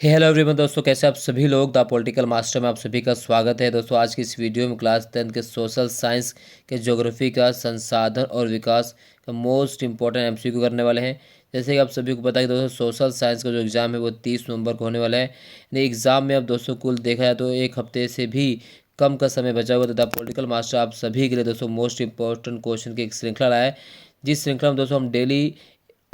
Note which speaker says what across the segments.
Speaker 1: Hello everyone दोस्तों, कैसे आप सभी लोग। द पॉलिटिकल मास्टर में आप सभी का स्वागत है। दोस्तों आज की इस वीडियो में क्लास 10 के सोशल साइंस के ज्योग्राफी का संसाधन और विकास का मोस्ट इंपॉर्टेंट एमसीक्यू करने वाले हैं। जैसे कि आप सभी को पता है कि दोस्तों सोशल साइंस का जो एग्ज़ाम है वो 30 नवंबर को होने वाला है। एग्ज़ाम में अब दोस्तों कुल देखा जाए तो एक हफ्ते से भी कम का समय बचा हुआ। तो द पॉलिटिकल मास्टर आप सभी के लिए दोस्तों मोस्ट इंपॉर्टेंट क्वेश्चन की एक श्रृंखला लाया है, जिस श्रृंखला में दोस्तों हम डेली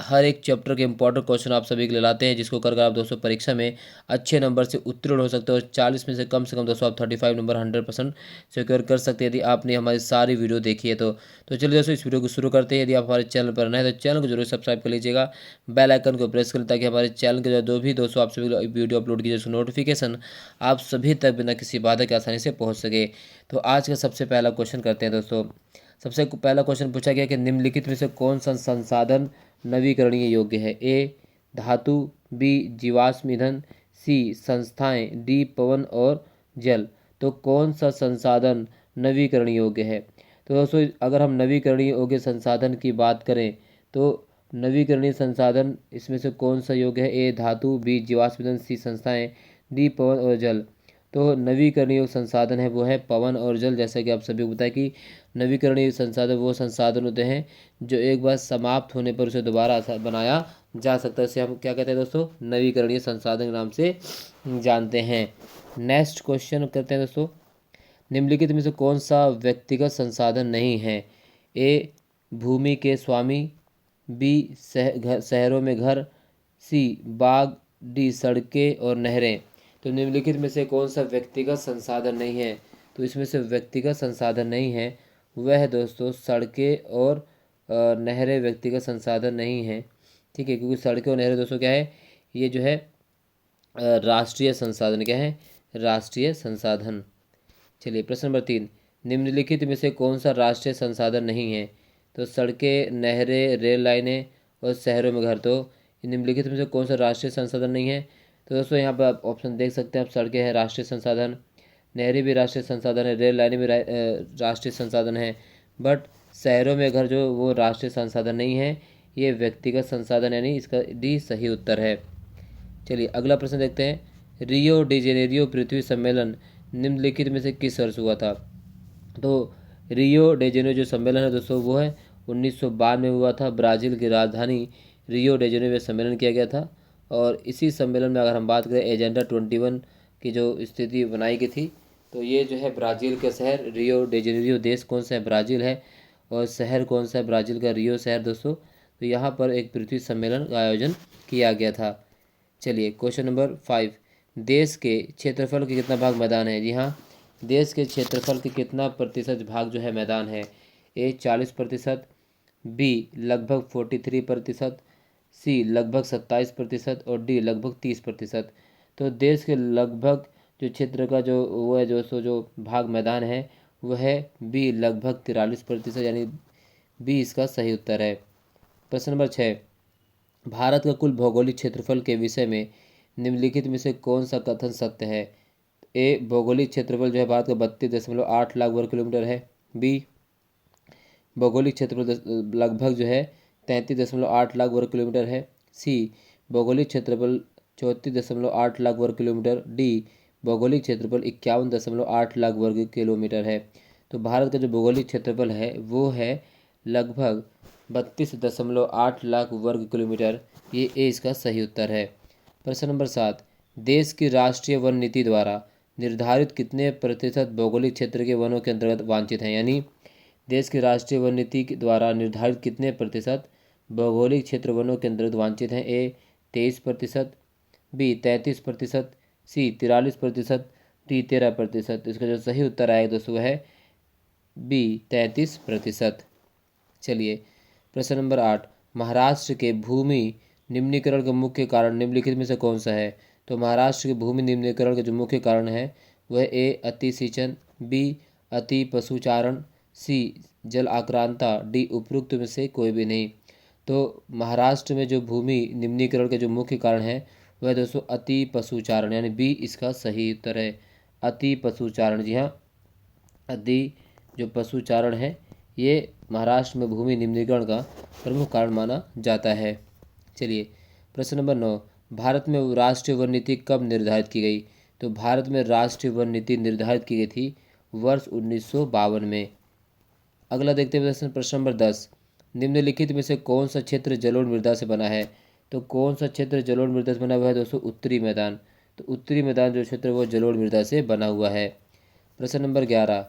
Speaker 1: हर एक चैप्टर के इंपॉर्टेंट क्वेश्चन आप सभी के लिए लाते हैं, जिसको कर आप दोस्तों परीक्षा में अच्छे नंबर से उत्तीर्ण हो सकते हो। और 40 में से कम दोस्तों आप 35 नंबर 100% सिक्योर कर सकते हैं यदि आपने हमारी सारी वीडियो देखी है तो चलिए दोस्तों इस वीडियो को शुरू करते हैं। यदि आप हमारे चैनल पर नए हैं तो चैनल को जरूर सब्सक्राइब कर लीजिएगा, बेल आइकन को प्रेस करें, ताकि हमारे चैनल के जो भी दोस्तों आप सभी वीडियो अपलोड कीजिए उसका नोटिफिकेशन आप सभी तक बिना किसी बाधा के आसानी से पहुँच सके। तो आज का सबसे पहला क्वेश्चन करते हैं दोस्तों। सबसे पहला क्वेश्चन पूछा गया कि निम्नलिखित में से कौन सा संसाधन नवीकरणीय योग्य है। ए धातु, बी जीवाश्म ईंधन, सी संस्थाएं, डी पवन और जल। तो कौन सा संसाधन नवीकरणीय योग्य है। तो दोस्तों अगर हम नवीकरणीय योग्य संसाधन की बात करें तो नवीकरणीय संसाधन इसमें से कौन सा योग्य है। ए धातु, बी जीवाश्म ईंधन, सी संस्थाएं, डी पवन और जल। तो नवीकरणीय संसाधन है वो है पवन और जल। जैसा कि आप सभी को पता है कि नवीकरणीय संसाधन वो संसाधन होते हैं जो एक बार समाप्त होने पर उसे दोबारा बनाया जा सकता है। इसे हम क्या कहते हैं दोस्तों, नवीकरणीय संसाधन के नाम से जानते हैं। नेक्स्ट क्वेश्चन करते हैं दोस्तों। निम्नलिखित में से कौन सा व्यक्तिगत संसाधन नहीं है। ए भूमि के स्वामी, बी शहरों में घर, सी बाग, डी सड़कें और नहरें। तो निम्नलिखित में से कौन सा व्यक्तिगत संसाधन नहीं है। तो इसमें से व्यक्तिगत संसाधन नहीं है वह है दोस्तों सड़कें और नहरें व्यक्तिगत संसाधन नहीं है। ठीक है, क्योंकि सड़कें और नहरें दोस्तों क्या है, ये जो है राष्ट्रीय संसाधन क्या है, राष्ट्रीय संसाधन। चलिए प्रश्न नंबर 3, निम्नलिखित में से कौन सा राष्ट्रीय संसाधन नहीं है। तो सड़कें, नहरें, रेल लाइनें और शहरों में घर। तो निम्नलिखित में से कौन सा राष्ट्रीय संसाधन नहीं है। तो दोस्तों यहाँ पर आप ऑप्शन देख सकते हैं। आप सड़कें हैं राष्ट्रीय संसाधन, नहरें भी राष्ट्रीय संसाधन है, रेल लाइनें भी राष्ट्रीय संसाधन है, बट शहरों में घर जो वो राष्ट्रीय संसाधन नहीं है, ये व्यक्तिगत संसाधन, यानी इसका डी सही उत्तर है। चलिए अगला प्रश्न देखते हैं। रियो डी जेनेरियो पृथ्वी सम्मेलन निम्नलिखित में से किस वर्ष हुआ था। तो रियो डी जेनेरियो जो सम्मेलन है दोस्तों वो है 1992 में हुआ था। ब्राज़ील की राजधानी रियो डी जेनेरियो में सम्मेलन किया गया था। और इसी सम्मेलन में अगर हम बात करें एजेंडा 21 की जो स्थिति बनाई गई थी, तो ये जो है ब्राज़ील का शहर रियो डी जेनेरियो, देश कौन सा है, ब्राज़ील है, और शहर कौन सा है, ब्राज़ील का रियो शहर दोस्तों। तो यहाँ पर एक पृथ्वी सम्मेलन का आयोजन किया गया था। चलिए क्वेश्चन नंबर 5, देश के क्षेत्रफल के कितना भाग मैदान है। जी हाँ, देश के क्षेत्रफल के कितना प्रतिशत भाग जो है मैदान है। ए 40%, बी लगभग 43%, सी लगभग 27% और डी लगभग 30%। तो देश के लगभग जो क्षेत्र का जो वो है जो भाग मैदान है वह है बी लगभग 43%, यानी बी इसका सही उत्तर है। प्रश्न नंबर 6, भारत का कुल भौगोलिक क्षेत्रफल के विषय में निम्नलिखित में से कौन सा कथन सत्य है। ए भौगोलिक क्षेत्रफल जो है भारत का 32.8 लाख वर्ग किलोमीटर है। बी भौगोलिक क्षेत्रफल लगभग जो है 33.8 लाख वर्ग किलोमीटर है। सी भौगोलिक क्षेत्रफल 34.8 लाख वर्ग किलोमीटर। डी भौगोलिक क्षेत्रफल 51.8 लाख वर्ग किलोमीटर है। तो भारत का जो भौगोलिक क्षेत्रफल है वो है लगभग 32.8 लाख वर्ग किलोमीटर। ये ए इसका सही उत्तर है। प्रश्न नंबर 7, देश की राष्ट्रीय वन नीति द्वारा निर्धारित कितने प्रतिशत भौगोलिक क्षेत्र के वनों के अंतर्गत वांछित हैं। यानी देश की राष्ट्रीय वन नीति के द्वारा निर्धारित कितने प्रतिशत भौगोलिक क्षेत्र वनों के अंतर्गत वांछित हैं। ए 23%, बी 33%, सी 43%, डी 13%। इसका जो सही उत्तर आएगा दोस्तों वह है बी 33%। चलिए प्रश्न नंबर 8, महाराष्ट्र के भूमि निम्नीकरण का मुख्य कारण निम्नलिखित में से कौन सा है। तो महाराष्ट्र के भूमि निम्नीकरण का जो मुख्य कारण है वह ए अति सिंचन, बी अति पशुचारण, सी जल आक्रांता, डी उपरोक्त में से कोई भी नहीं। तो महाराष्ट्र में जो भूमि निम्नीकरण के जो मुख्य कारण है वह दोस्तों अति पशुचारण, यानी बी इसका सही उत्तर है, अति पशुचारण। जी हाँ, अति जो पशुचारण है ये महाराष्ट्र में भूमि निम्नीकरण का प्रमुख कारण माना जाता है। चलिए प्रश्न नंबर 9, भारत में राष्ट्रीय वन नीति कब निर्धारित की गई? तो भारत में राष्ट्रीय वन नीति निर्धारित की गई थी वर्ष 1952 में। अगला देखते हैं प्रश्न नंबर 10। निम्नलिखित में से कौन सा क्षेत्र जलोढ़ मृदा से बना है? तो कौन सा क्षेत्र जलोढ़ मृदा से बना हुआ है दोस्तों? उत्तरी मैदान। तो उत्तरी मैदान जो क्षेत्र वो जलोढ़ मृदा से बना हुआ है। प्रश्न नंबर 11।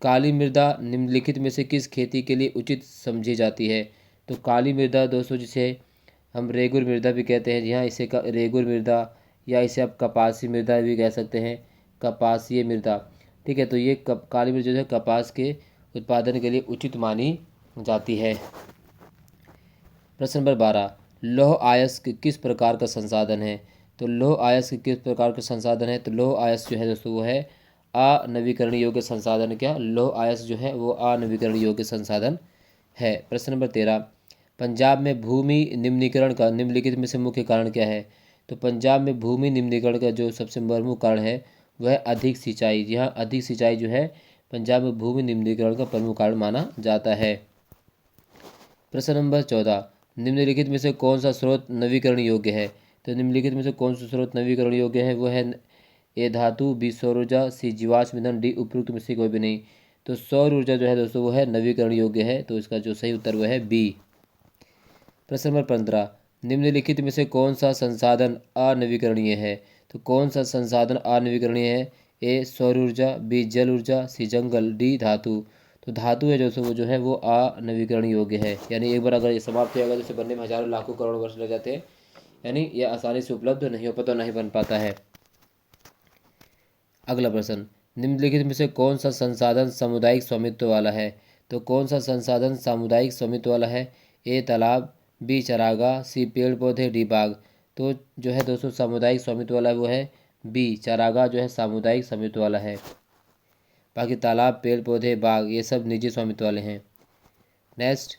Speaker 1: काली मृदा निम्नलिखित में से किस खेती के लिए उचित समझी जाती है? तो काली मृदा दोस्तों जिसे हम रेगुर मृदा भी कहते हैं, जी हाँ, इसे रेगुर मृदा या इसे आप कपासी मृदा भी कह सकते हैं, कपासीय मृदा। ठीक है, तो ये काली मृदा जो है कपास के उत्पादन के लिए उचित मानी जाती है। प्रश्न नंबर 12। लौह अयस्क किस प्रकार का संसाधन है? तो लौह अयस्क किस प्रकार का संसाधन है? तो लौह अयस्क जो है दोस्तों वो है अनवीकरणीय योग्य संसाधन। क्या? लौह अयस्क जो है वो अनवीकरणीय योग्य संसाधन है। प्रश्न नंबर 13। पंजाब में भूमि निम्नीकरण का निम्नलिखित में से मुख्य कारण क्या है? तो पंजाब में भूमि निम्नीकरण का जो सबसे प्रमुख कारण है वह अधिक सिंचाई। जी हाँ, अधिक सिंचाई जो है पंजाब में भूमि निम्नीकरण का प्रमुख कारण माना जाता है। प्रश्न नंबर 14। निम्नलिखित में से कौन सा स्रोत नवीकरण योग्य है? तो निम्नलिखित में से कौन सा स्रोत नवीकरण योग्य है? वो है ए धातु, बी सौर ऊर्जा, सी जीवाश्म ईंधन, डी उपयुक्त में से कोई भी नहीं। तो सौर ऊर्जा जो है दोस्तों वो है नवीकरण योग्य है, तो इसका जो सही उत्तर वो है बी। प्रश्न नंबर 15। निम्नलिखित में से कौन सा संसाधन अनवीकरणीय है? तो कौन सा संसाधन अनवीकरणीय है? ए सौर ऊर्जा, बी जल ऊर्जा, सी जंगल, डी धातु। तो धातु है जो है वो अनवीकरणीय योग्य है, यानी एक बार अगर ये समाप्त हो जाएगा तो इसे बनने में हजारों लाखों करोड़ों वर्ष लग जाते हैं, यानी ये आसानी से उपलब्ध नहीं हो पाता, नहीं बन पाता है। अगला प्रश्न। निम्नलिखित में से कौन सा संसाधन सामुदायिक स्वामित्व वाला है? तो कौन सा संसाधन सामुदायिक स्वामित्व वाला है? ए तालाब, बी चारागाह, सी पेड़ पौधे, डी बाग। तो जो है दोस्तों सामुदायिक स्वामित्व वाला वो है बी चारागाह, जो है सामुदायिक स्वामित्व वाला है। बाकी तालाब, पेड़ पौधे, बाग ये सब निजी स्वामित्व वाले हैं। नेक्स्ट।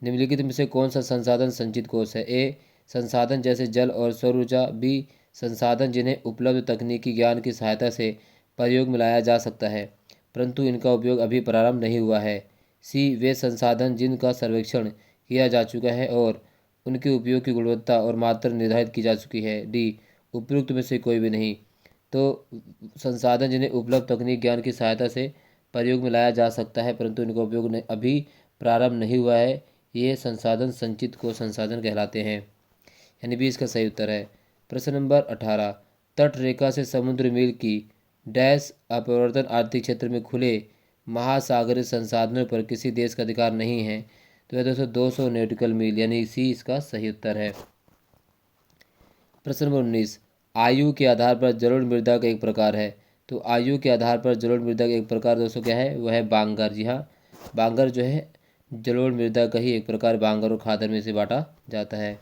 Speaker 1: निम्नलिखित में से कौन सा संसाधन संचित कोष है? ए संसाधन जैसे जल और सौर ऊर्जा, बी संसाधन जिन्हें उपलब्ध तकनीकी ज्ञान की सहायता से प्रयोग में लाया जा सकता है परंतु इनका उपयोग अभी प्रारंभ नहीं हुआ है, सी वे संसाधन जिनका सर्वेक्षण किया जा चुका है और उनके उपयोग की गुणवत्ता और मात्रा निर्धारित की जा चुकी है, डी उपयुक्त में से कोई भी नहीं। तो संसाधन जिन्हें उपलब्ध तकनीक ज्ञान की सहायता से प्रयोग में लाया जा सकता है परंतु इनका उपयोग अभी प्रारंभ नहीं हुआ है, ये संसाधन संचित को संसाधन कहलाते हैं, यानी भी इसका सही उत्तर है। प्रश्न नंबर 18। तट रेखा से समुद्र मील की डैश अपवर्तन आर्थिक क्षेत्र में खुले महासागरीय संसाधनों पर किसी देश का अधिकार नहीं है, तो यह दोस्तों 200 नॉटिकल मील, यानी सी इसका सही उत्तर है। प्रश्न नंबर 19। आयु के आधार पर जलोढ़ मृदा का एक प्रकार है, तो आयु के आधार पर जलोढ़ मृदा का एक प्रकार दोस्तों क्या है? वह है बांगर। जी हाँ, बांगर जो है जलोढ़ मृदा का ही एक प्रकार बांगर और खादर में से बांटा जाता है।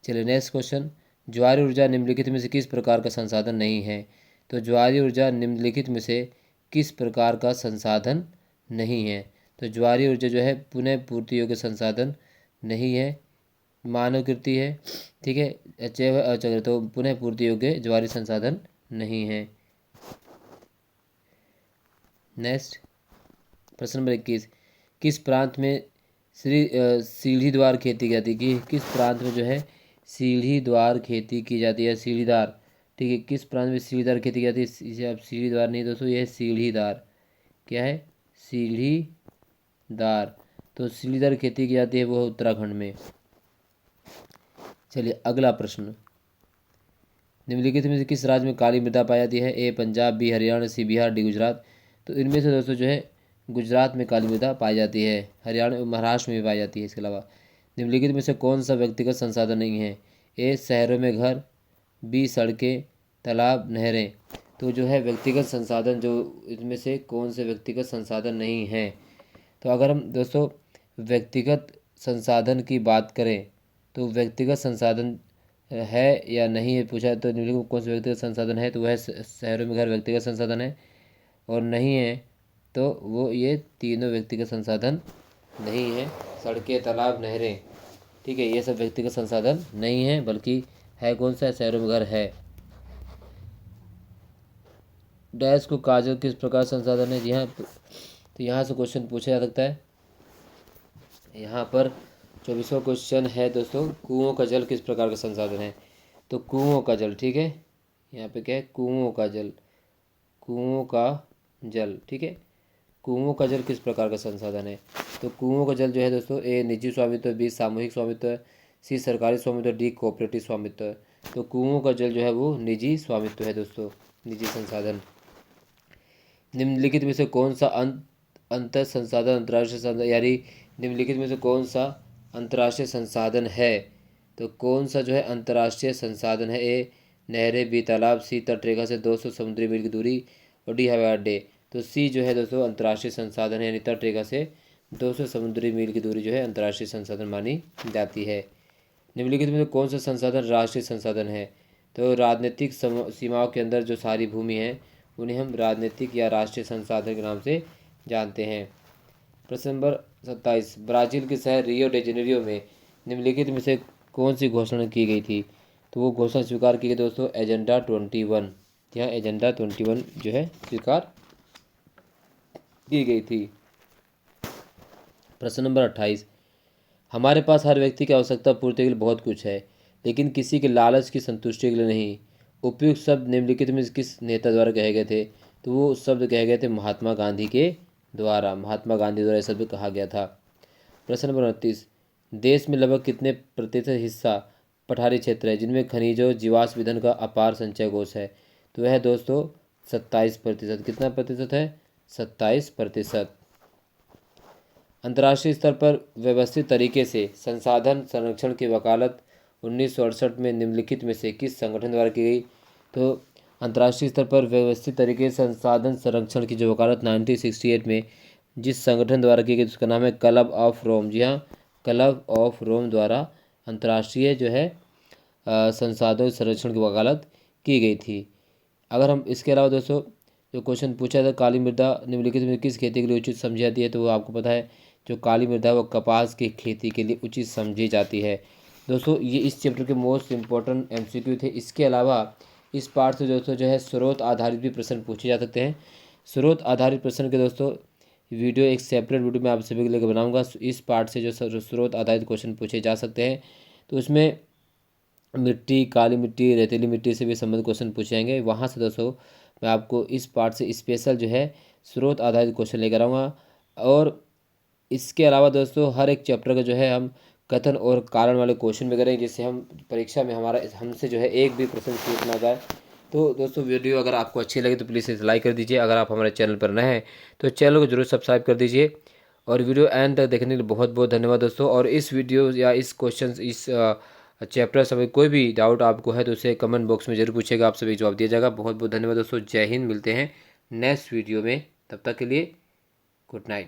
Speaker 1: चलिए नेक्स्ट क्वेश्चन। ज्वारीय ऊर्जा निम्नलिखित में से किस प्रकार का संसाधन नहीं है? तो ज्वारीय ऊर्जा निम्नलिखित में से किस प्रकार का संसाधन नहीं है? तो ज्वारीय ऊर्जा जो है पुनः पूर्ति योग्य संसाधन नहीं है, मानवकृति है, ठीक है, अचेय अचल, तो पुनः पूर्ति योग्य ज्वारीय संसाधन नहीं है। नेक्स्ट प्रश्न नंबर 21। किस प्रांत में सीढ़ी द्वार खेती की जाती है? किस प्रांत में जो है सीढ़ी द्वार खेती की जाती है? सीढ़ीदार, ठीक है, किस प्रांत में सीढ़ीदार खेती की जाती है? इसे आप सीढ़ीदार नहीं दोस्तों, यह है सीढ़ीदार। क्या है? सीढ़ीदार। तो सीढ़ीदार खेती की जाती है वो उत्तराखंड में। चलिए अगला प्रश्न। निम्नलिखित में से किस राज्य में काली मृदा पाई जाती है? ए पंजाब, बी हरियाणा, सी बिहार, डी गुजरात। तो इनमें से दोस्तों जो है गुजरात में काली मृदा पाई जाती है, हरियाणा महाराष्ट्र में भी पाई जाती है। इसके अलावा निम्नलिखित में से कौन सा व्यक्तिगत संसाधन नहीं है? ए शहरों में घर, बी सड़कें, तालाब, नहरें। तो जो है व्यक्तिगत संसाधन जो इसमें से कौन से व्यक्तिगत संसाधन नहीं हैं? तो अगर हम दोस्तों व्यक्तिगत संसाधन की बात करें तो व्यक्तिगत संसाधन है या नहीं है पूछा, तो निम्नलिखित में कौन से व्यक्तिगत संसाधन है? तो वह शहरों में घर व्यक्तिगत संसाधन है, और नहीं है तो वो ये तीनों व्यक्तिगत संसाधन नहीं है। सड़कें, तालाब, नहरें, ठीक है, ये सब व्यक्तिगत संसाधन नहीं है, बल्कि है कौन सा? शहरों में घर है। डैश को काजल किस प्रकार संसाधन है? जी हाँ, तो यहाँ से क्वेश्चन पूछा जा सकता है। यहाँ पर 24वां क्वेश्चन है दोस्तों, कुओं का जल किस प्रकार का संसाधन है? तो कुओं का जल, ठीक है, यहाँ पे क्या है, कुओं का जल, कुओं का जल, ठीक है। कुओं का जल किस प्रकार का संसाधन है? तो कुओं का जल जो है दोस्तों, ए निजी स्वामित्व, बी सामूहिक स्वामित्व, सी सरकारी स्वामित्व, डी कोऑपरेटिव स्वामित्व। तो कुओं का जल जो है वो निजी स्वामित्व है दोस्तों, निजी संसाधन। निम्नलिखित में से कौन सा अंतर संसाधन अंतर्राष्ट्रीय संसाधन, यानी निम्नलिखित में से कौन सा अंतर्राष्ट्रीय संसाधन है? तो कौन सा जो है अंतर्राष्ट्रीय संसाधन है? ए नहरें, बी तालाब, सी तटरेखा से 200 समुद्री मील की दूरी, और डी हवाई अड्डे। तो सी जो है दोस्तों अंतर्राष्ट्रीय संसाधन है, यानी तटरेखा से 200 समुद्री मील की दूरी जो है अंतर्राष्ट्रीय संसाधन मानी जाती है। निम्नलिखित में से कौन सा संसाधन राष्ट्रीय संसाधन है? तो राजनीतिक सीमाओं के अंदर जो सारी भूमि है उन्हें हम राजनीतिक या राष्ट्रीय संसाधन के नाम से जानते हैं। प्रश्न नंबर 27, ब्राज़ील के शहर रियो डे जेनेरियो में निम्नलिखित में से कौन सी घोषणा की गई थी? तो वो घोषणा स्वीकार की गई दोस्तों एजेंडा 21। यहाँ एजेंडा 21 जो है स्वीकार की गई थी। प्रश्न नंबर 28, हमारे पास हर व्यक्ति की आवश्यकता पूर्ति के लिए बहुत कुछ है, लेकिन किसी के लालच की संतुष्टि के लिए नहीं। उपयुक्त शब्द निम्नलिखित में किस नेता द्वारा कहे गए थे? तो वो शब्द कहे गए थे महात्मा गांधी के द्वारा, महात्मा गांधी द्वारा यह शब्द कहा गया था। प्रश्न नंबर 29, देश में लगभग कितने प्रतिशत हिस्सा पठारी क्षेत्र है जिनमें खनिजों जीवाश्म ईंधन का अपार संचय कोष है? तो वह दोस्तों 27%। कितना प्रतिशत है? 27%। अंतर्राष्ट्रीय स्तर पर व्यवस्थित तरीके से संसाधन संरक्षण की वकालत 1968 में निम्नलिखित में से किस संगठन द्वारा की गई? तो अंतर्राष्ट्रीय स्तर पर व्यवस्थित तरीके से संसाधन संरक्षण की जो वकालत 1968 में जिस संगठन द्वारा की गई उसका नाम है क्लब ऑफ रोम। जी हाँ, क्लब ऑफ रोम द्वारा अंतर्राष्ट्रीय जो है संसाधन संरक्षण की वकालत की गई थी। अगर हम इसके अलावा दोस्तों जो क्वेश्चन पूछा था, काली मृदा निम्नलिखित में किस खेती के लिए उचित समझी जाती है? तो वो आपको पता है जो काली मृदा है वो कपास की खेती के लिए उचित समझी जाती है। दोस्तों ये इस चैप्टर के मोस्ट इम्पोर्टेंट एमसीक्यू थे। इसके अलावा इस पार्ट से दोस्तों जो है स्रोत आधारित भी प्रश्न पूछे जा सकते हैं। स्रोत आधारित प्रश्न के दोस्तों वीडियो एक सेपरेट वीडियो में आप सभी के लिए बनाऊंगा। इस पार्ट से जो स्रोत आधारित क्वेश्चन पूछे जा सकते हैं तो उसमें मिट्टी, काली मिट्टी, रेतीली मिट्टी से भी संबंधित क्वेश्चन पूछे जाएंगे। वहाँ से दोस्तों मैं आपको इस पार्ट से स्पेशल जो है स्रोत आधारित क्वेश्चन लेकर आऊँगा। और इसके अलावा दोस्तों हर एक चैप्टर का जो है हम कथन और कारण वाले क्वेश्चन भी करेंगे, जिससे हम परीक्षा में हमसे जो है एक भी प्रश्न छूट ना जाए। तो दोस्तों वीडियो अगर आपको अच्छी लगे तो प्लीज़ इसे लाइक कर दीजिए। अगर आप हमारे चैनल पर नए हैं तो चैनल को जरूर सब्सक्राइब कर दीजिए। और वीडियो एंड तक देखने के लिए बहुत बहुत धन्यवाद दोस्तों। और इस वीडियो या इस क्वेश्चन इस चैप्टर से कोई भी डाउट आपको है तो उसे कमेंट बॉक्स में जरूर पूछेगा, आप सभी जवाब दिया जाएगा। बहुत बहुत धन्यवाद दोस्तों। जय हिंद। मिलते हैं नेक्स्ट वीडियो में, तब तक के लिए गुड नाइट।